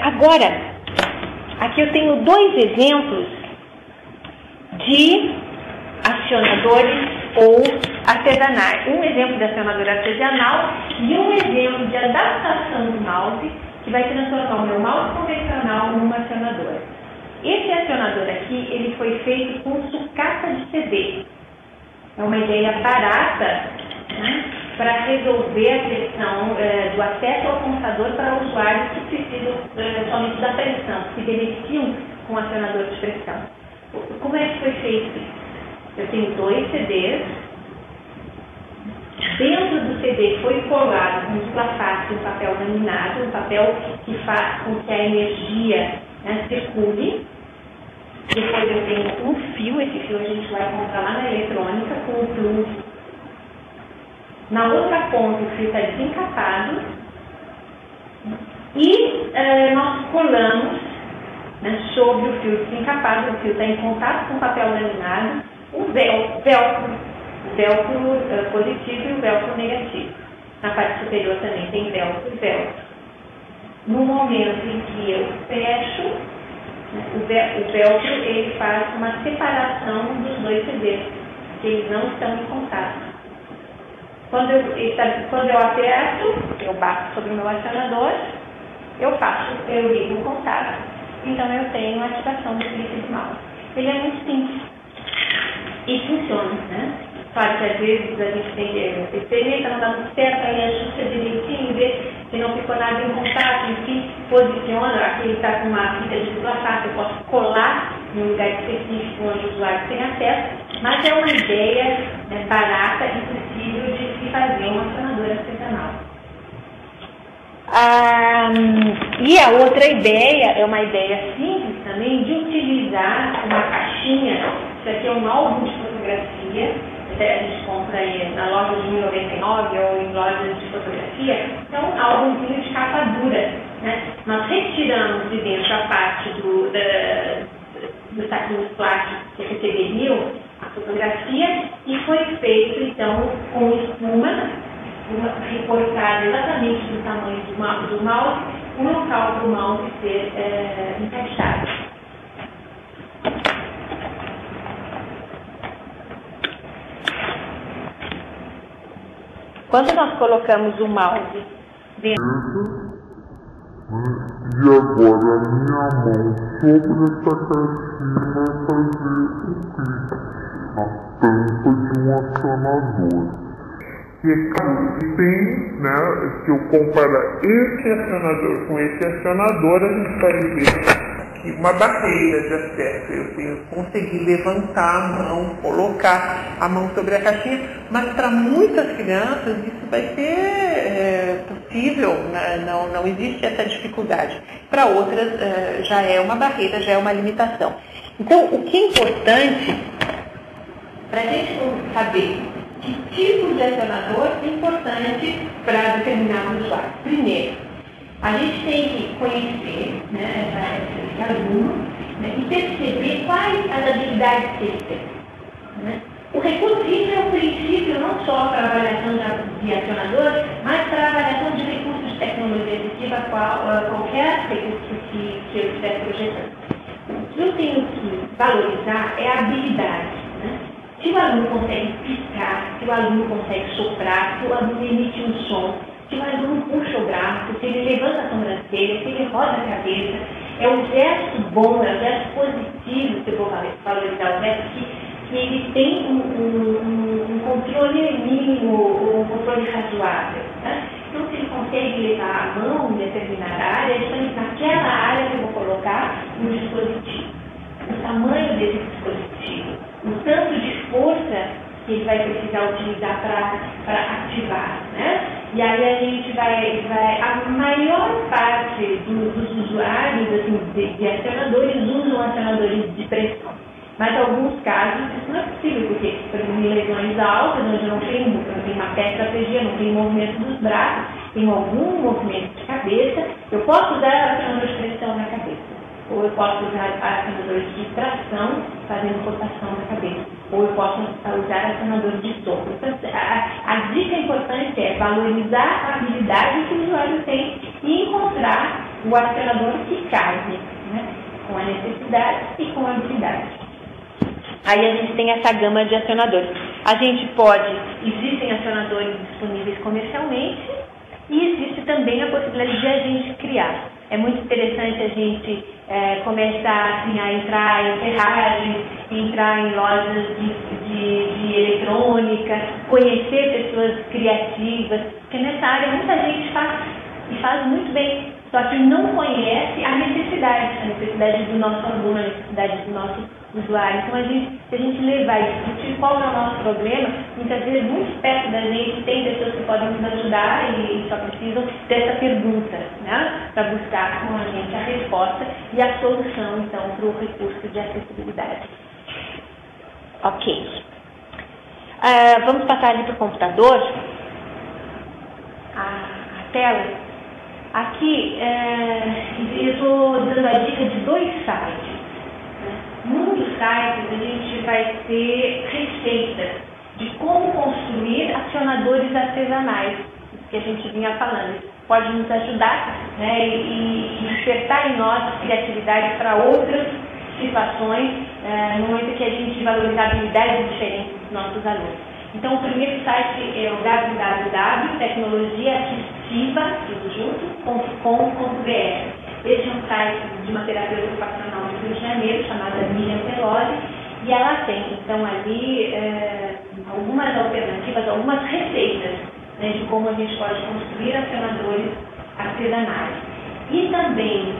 Agora, aqui eu tenho dois exemplos de acionadores ou artesanais. Um exemplo de acionador artesanal e um exemplo de adaptação do mouse que vai transformar o meu mouse convencional num acionador. Esse acionador aqui, ele foi feito com sucata de CD. É uma ideia barata, né, para resolver a questão do acesso ao computador para usuários que precisam somente da pressão, que beneficiam com acionador de pressão. Como é que foi feito isso? Eu tenho dois CDs. Dentro do CD foi colado um sulfato, um papel laminado, um papel que faz com que a energia, né, circule. Depois eu tenho um fio, esse fio a gente vai comprar lá na eletrônica com o plug. Na outra ponta o fio está desencapado e nós colamos, né, sobre o fio desencapado, o fio está em contato com o papel laminado, o velcro positivo e o velcro negativo. Na parte superior também tem velcro e velcro. No momento em que eu fecho, o velcro ele faz uma separação dos dois CDs, que eles não estão em contato. Quando eu aperto, eu bato sobre o meu acionador, eu ligo o contato, então eu tenho a ativação do clique de mouse. Ele é muito simples e funciona, né? Claro que às vezes a gente tem que experimenta, não dá muito certo, aí ajusta direitinho, vê se não ficou nada em contato, enfim, posiciona, aqui ele está com uma fita de sulfato, eu posso colar em um lugar específico onde o usuário tem acesso, mas é uma ideia, né, barata e possível de se fazer uma acionadora artesanal. E a outra ideia é uma ideia simples também de utilizar uma caixinha. Isso aqui é um álbum de fotografia, a gente compra aí na loja de 1099 ou em lojas de fotografia. Então, um álbumzinho de capa dura, né? Nós retiramos de dentro a parte dos saquinhos plásticos que receberiam a fotografia e foi feito, então, com espuma, recortada exatamente do tamanho do mouse, o local do mouse ser encaixado. Quando nós colocamos o mouse dentro... E agora a minha mão sobre essa caixinha vai fazer o clique na tampa de um acionador. E é claro, se eu comparar esse acionador com esse acionador, a gente vai ver aqui uma barreira de acesso. Eu tenho que conseguir levantar a mão, colocar a mão sobre a caixinha, mas para muitas crianças isso vai ser possível, né? Não existe essa dificuldade. Para outras já é uma barreira, já é uma limitação. Então, o que é importante para a gente saber que tipo de acionador é importante para determinado usuário? Primeiro, a gente tem que conhecer, né, esse aluno, né, e perceber quais as habilidades que ele tem. Né? O recurso é o princípio não só para a avaliação de acionador, mas para a avaliação de recursos de tecnologia assistiva, qualquer recurso que eu estiver projetando. O que eu tenho que valorizar é a habilidade. Né? Se o aluno consegue piscar, se o aluno consegue soprar, se o aluno emite um som, se o aluno puxa o braço, se ele levanta a sobrancelha, se ele roda a cabeça, é um gesto bom, é um gesto positivo que eu vou valorizar, um gesto que ele tem um controle mínimo, um controle razoável. Né? Então, se ele consegue levar a mão em determinada área, justamente naquela área que eu vou colocar um dispositivo. O tamanho desse dispositivo, o tanto de força que ele vai precisar utilizar para ativar, né? E aí a gente vai a maior parte dos usuários assim, de acionadores usam acionadores de pressão. Mas em alguns casos isso não é possível, porque, por exemplo, em lesões altas, onde não tem uma tetraplegia, não tem movimento dos braços, tem algum movimento de cabeça, eu posso usar acionador de pressão na cabeça. Ou eu posso usar acionadores de tração, fazendo rotação na cabeça. Ou eu posso usar acionadores de sopro. Então, a dica importante é valorizar a habilidade que o usuário tem e encontrar o acionador que case, né, com a necessidade e com a habilidade. Aí a gente tem essa gama de acionadores. Existem acionadores disponíveis comercialmente e existe também a possibilidade de a gente criar. É muito interessante a gente começar assim, a entrar em ferragens, entrar em lojas de eletrônica, conhecer pessoas criativas, porque nessa área muita gente faz e faz muito bem, só que não conhece a necessidade do nosso aluno, a necessidade do nosso usuário. Então, se a gente levar e discutir qual é o nosso problema, muitas vezes muito perto da gente tem pessoas que podem nos ajudar e só precisam dessa pergunta, né, para buscar com a gente a resposta e a solução, então, para o recurso de acessibilidade. Ok. Vamos passar ali para o computador. A tela. Aqui, eu estou dando a dica de 2 sites. Num dos sites, a gente vai ter receitas de como construir acionadores artesanais, que a gente vinha falando. Isso pode nos ajudar, né, e despertar em nós criatividade para outras situações, no momento que a gente valoriza habilidades diferentes dos nossos alunos. Então, o primeiro site é o www.tecnologiaassistiva.com.br. Esse é um site de uma terapeuta ocupacional do Rio de Janeiro, chamada Miriam Pelose, e ela tem, então, ali algumas alternativas, algumas receitas, né, de como a gente pode construir acionadores artesanais. E também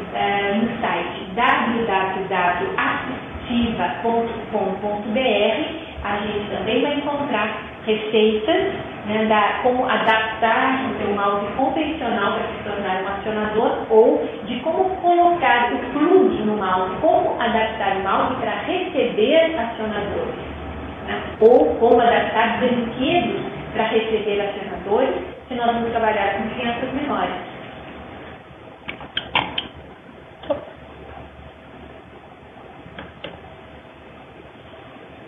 no site www.assistiva.com.br a gente também vai encontrar receitas, né, como adaptar o seu mouse convencional para se tornar um acionador, ou de como colocar o plug no mouse, como adaptar o mouse para receber acionadores, né, ou como adaptar brinquedos para receber acionadores, se nós vamos trabalhar com crianças menores.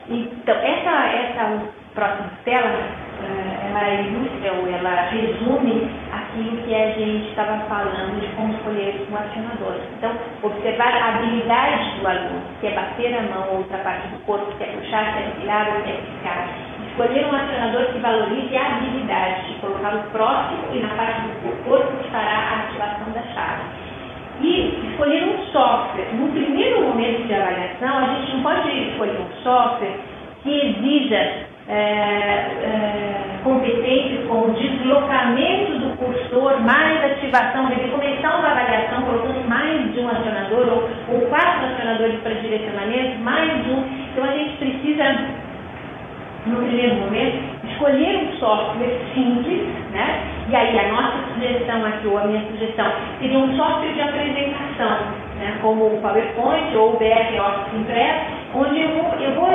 Então, essa próxima tela, ela ilustra ou ela resume aquilo que a gente estava falando de como escolher um acionador. Então, observar a habilidade do aluno, se é bater a mão ou outra parte do corpo, se é puxar, se é virar ou se é ficar. Escolher um acionador que valorize a habilidade de colocá-lo próximo e na parte do corpo que fará a ativação da chave. E escolher um software. No primeiro momento de avaliação, a gente não pode escolher um software que exija competências como deslocamento do cursor, mais ativação, de começar uma avaliação colocando mais de um acionador ou 4 acionadores para direcionamento, mais um. Então a gente precisa, no primeiro momento, escolher um software simples, né? E aí a nossa sugestão aqui, ou a minha sugestão, seria um software de apresentação, né? Como o PowerPoint ou o BR Office impresso, onde eu vou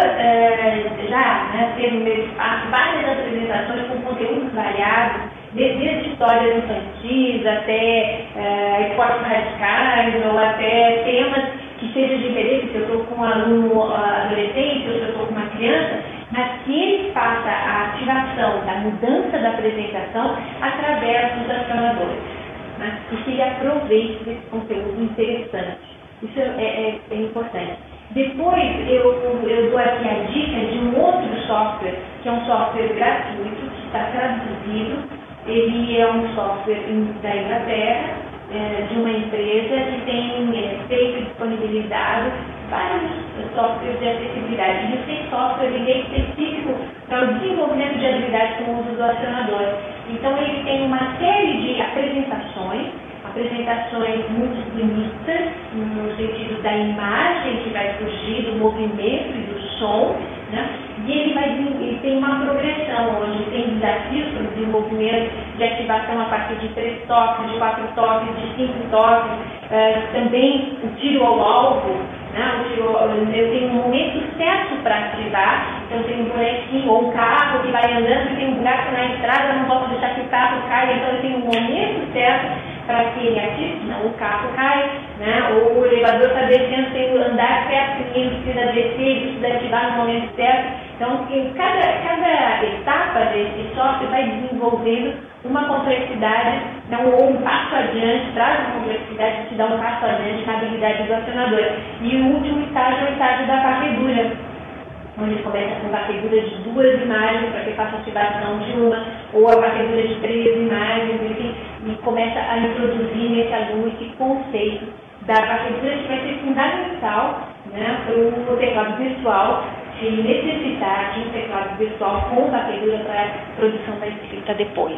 já, né, ter no meu espaço várias apresentações com conteúdos variados, desde histórias infantis até esportes radicais ou até temas que sejam de interesse, se eu estou com um aluno adolescente ou se eu estou com uma criança, mas que ele faça a ativação da mudança da apresentação através dos acionadores, né? E que ele aproveite desse conteúdo interessante. Isso é importante. Depois eu dou aqui a dica de um outro software, que é um software gratuito, que está traduzido. Ele é um software da Inglaterra, de uma empresa que tem feito e disponibilizado vários softwares de acessibilidade. E tem software específico para o desenvolvimento de habilidades com o uso do acionador. Então, ele tem uma série de apresentações muito bonitas, no sentido da imagem que vai surgir, do movimento e do som, né? E ele tem uma progressão, onde tem desafios para o desenvolvimento de ativação a partir de 3 toques, de 4 toques, de 5 toques, também o tiro ao alvo, né? Eu tenho um momento certo para ativar, então eu tenho um bonequinho ou um carro que vai andando e tem um buraco na estrada, eu não posso deixar que o carro caia, então eu tenho um momento certo para que ele ative, senão o carro cai, né? Ou o elevador está descendo, tem que andar certo, ele precisa descer, ele precisa ativar no momento certo. Então, em cada etapa desse software vai desenvolvendo uma complexidade, então, ou um passo adiante, traz uma complexidade que dá um passo adiante na habilidade do acionador. E o último estágio é o estágio da varredura, onde começa com varredura de 2 imagens para que faça ativação de uma, ou a varredura de 3 imagens, enfim, e começa a introduzir nesse aluno esse conceito da varredura que vai ser fundamental, né, para o teclado virtual, de necessitar de um teclado virtual com varredura para a produção da escrita depois.